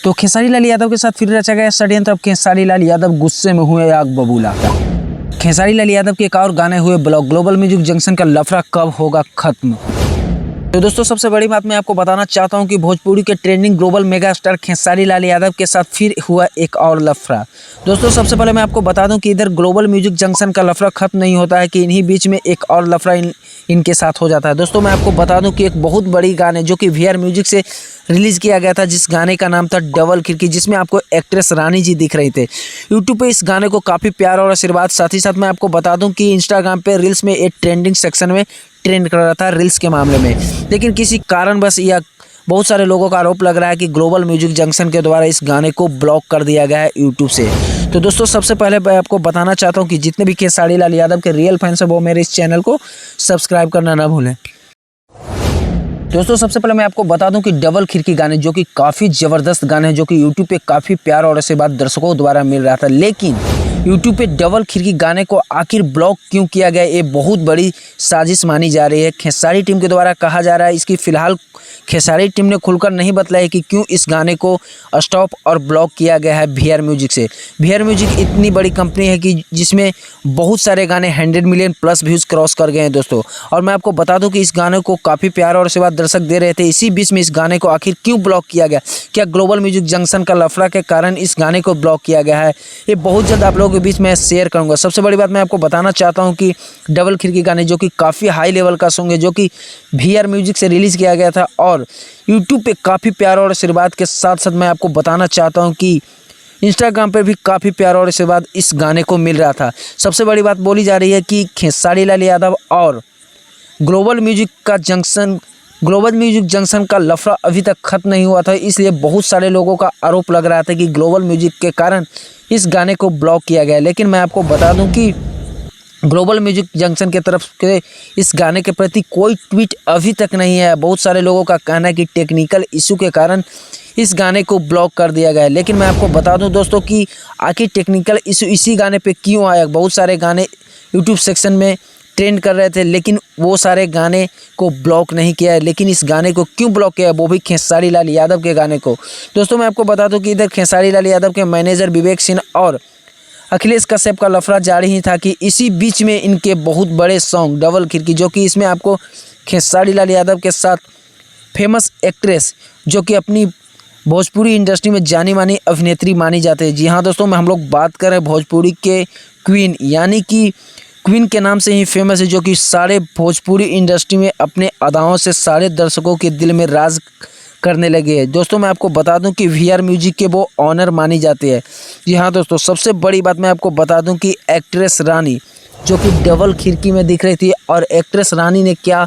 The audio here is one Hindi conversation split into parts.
तो खेसारी लाल यादव के साथ फिर रचा गया षड्यंत्र। अब खेसारी लाल यादव गुस्से में हुए आग बबूला। खेसारी लाल यादव के एक और गाने हुए ब्लॉक। ग्लोबल म्यूजिक जंक्शन का लफड़ा कब होगा खत्म। तो दोस्तों सबसे बड़ी बात मैं आपको बताना चाहता हूं कि भोजपुरी के trending global mega star Khesari Lal Yadav के साथ फिर हुआ एक और लफड़ा। दोस्तों सबसे पहले मैं आपको बता दूं कि इधर ग्लोबल म्यूजिक जंक्शन का लफड़ा खत्म नहीं होता है कि इन्हीं बीच में एक और लफड़ा इनके साथ हो जाता है। दोस्तों मैं आपको बता दूं कि एक बहुत बड़ी गाने जो कि वीआर म्यूजिक से रिलीज़ किया गया था, जिस गाने का नाम था डबल खिड़की, जिसमें आपको एक्ट्रेस रानी जी दिख रही थे। यूट्यूब पे इस गाने को काफ़ी प्यार और आशीर्वाद। साथ ही साथ मैं आपको बता दूं कि इंस्टाग्राम पे रील्स में एक ट्रेंडिंग सेक्शन में ट्रेंड कर रहा था रील्स के मामले में। लेकिन किसी कारणवश या बहुत सारे लोगों का आरोप लग रहा है कि ग्लोबल म्यूजिक जंक्शन के द्वारा इस गाने को ब्लॉक कर दिया गया है यूट्यूब से। तो दोस्तों सबसे पहले मैं आपको बताना चाहता हूं कि जितने भी खेसारी लाल यादव के रियल फैंस हैं वो मेरे इस चैनल को सब्सक्राइब करना ना भूलें। दोस्तों सबसे पहले मैं आपको बता दूं कि डबल खिड़की गाने जो कि काफ़ी ज़बरदस्त गाने हैं, जो कि यूट्यूब पे काफ़ी प्यार और आशीर्वाद दर्शकों द्वारा मिल रहा था, लेकिन यूट्यूब पे डबल खिड़की गाने को आखिर ब्लॉक क्यों किया गया, ये बहुत बड़ी साजिश मानी जा रही है। खेसारी टीम के द्वारा कहा जा रहा है, इसकी फ़िलहाल खेसारी टीम ने खुलकर नहीं बताया कि क्यों इस गाने को स्टॉप और ब्लॉक किया गया है वीआर म्यूजिक से। वीआर म्यूजिक इतनी बड़ी कंपनी है कि जिसमें बहुत सारे गाने 100 मिलियन प्लस व्यूज़ क्रॉस कर गए हैं दोस्तों। और मैं आपको बता दूं कि इस गाने को काफ़ी प्यार और आशीर्वाद दर्शक दे रहे थे। इसी बीच में इस गाने को आखिर क्यों ब्लॉक किया गया, क्या ग्लोबल म्यूजिक जंक्शन का लफड़ा के कारण इस गाने को ब्लॉक किया गया है, ये बहुत जल्द आप लोगों के बीच में शेयर करूँगा। सबसे बड़ी बात मैं आपको बताना चाहता हूँ कि डबल खिड़की गाने जो कि काफ़ी हाई लेवल का सॉन्ग है, जो कि वीआर म्यूजिक से रिलीज़ किया गया था और यूट्यूब पे काफ़ी प्यार और आशीर्वाद के साथ साथ मैं आपको बताना चाहता हूँ कि इंस्टाग्राम पे भी काफ़ी प्यार और आशीर्वाद इस गाने को मिल रहा था। सबसे बड़ी बात बोली जा रही है कि खेसारी लाल यादव और ग्लोबल म्यूजिक जंक्शन का लफड़ा अभी तक खत्म नहीं हुआ था, इसलिए बहुत सारे लोगों का आरोप लग रहा था कि ग्लोबल म्यूजिक के कारण इस गाने को ब्लॉक किया गया। लेकिन मैं आपको बता दूं कि ग्लोबल म्यूजिक जंक्शन के तरफ के इस गाने के प्रति कोई ट्वीट अभी तक नहीं है। बहुत सारे लोगों का कहना है कि टेक्निकल इशू के कारण इस गाने को ब्लॉक कर दिया गया है। लेकिन मैं आपको बता दूं दोस्तों कि आखिर टेक्निकल इशू इसी गाने पे क्यों आया। बहुत सारे गाने यूट्यूब सेक्शन में ट्रेंड कर रहे थे, लेकिन वो सारे गाने को ब्लॉक नहीं किया है। लेकिन इस गाने को क्यों ब्लॉक किया है, वो भी खेसारी लाल यादव के गाने को। दोस्तों मैं आपको बता दूं कि इधर खेसारी लाल यादव के मैनेजर विवेक सिंह और अखिलेश कश्यप का लफड़ा जारी ही था कि इसी बीच में इनके बहुत बड़े सॉन्ग डबल खिड़की, जो कि इसमें आपको खेसारी लाल यादव के साथ फेमस एक्ट्रेस जो कि अपनी भोजपुरी इंडस्ट्री में जानी मानी अभिनेत्री मानी जाती है। जी हाँ दोस्तों, हम लोग बात कर रहे हैं भोजपुरी के क्वीन, यानी कि क्वीन के नाम से ही फेमस है, जो कि सारे भोजपुरी इंडस्ट्री में अपने अदाओं से सारे दर्शकों के दिल में राज करने लगे हैं। दोस्तों मैं आपको बता दूं कि वीआर म्यूजिक के वो ऑनर मानी जाती है। जी हाँ दोस्तों, सबसे बड़ी बात मैं आपको बता दूं कि एक्ट्रेस रानी जो कि डबल खिड़की में दिख रही थी, और एक्ट्रेस रानी ने क्या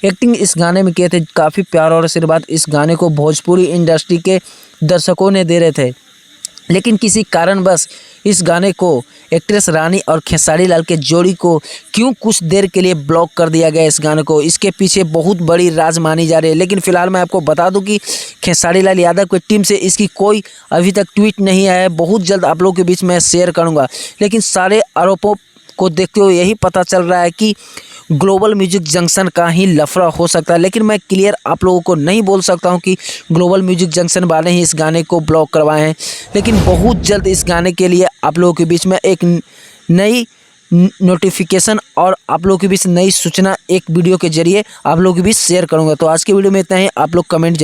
एक्टिंग इस गाने में किए थे, काफ़ी प्यार और आशीर्वाद इस गाने को भोजपुरी इंडस्ट्री के दर्शकों ने दे रहे थे। लेकिन किसी कारणवश इस गाने को एक्ट्रेस रानी और खेसारी लाल के जोड़ी को क्यों कुछ देर के लिए ब्लॉक कर दिया गया इस गाने को, इसके पीछे बहुत बड़ी राज मानी जा रही है। लेकिन फिलहाल मैं आपको बता दूं कि खेसारी लाल यादव की टीम से इसकी कोई अभी तक ट्वीट नहीं आया है। बहुत जल्द आप लोगों के बीच में शेयर करूँगा। लेकिन सारे आरोपों को देखते हुए यही पता चल रहा है कि ग्लोबल म्यूजिक जंक्शन का ही लफड़ा हो सकता है। लेकिन मैं क्लियर आप लोगों को नहीं बोल सकता हूं कि ग्लोबल म्यूजिक जंक्शन वाले ही इस गाने को ब्लॉक करवाए हैं। लेकिन बहुत जल्द इस गाने के लिए आप लोगों के बीच में एक नई नोटिफिकेशन और आप लोगों के बीच नई सूचना एक वीडियो के जरिए आप लोगों के बीच शेयर करूंगा। तो आज के वीडियो में इतना ही। आप लोग कमेंट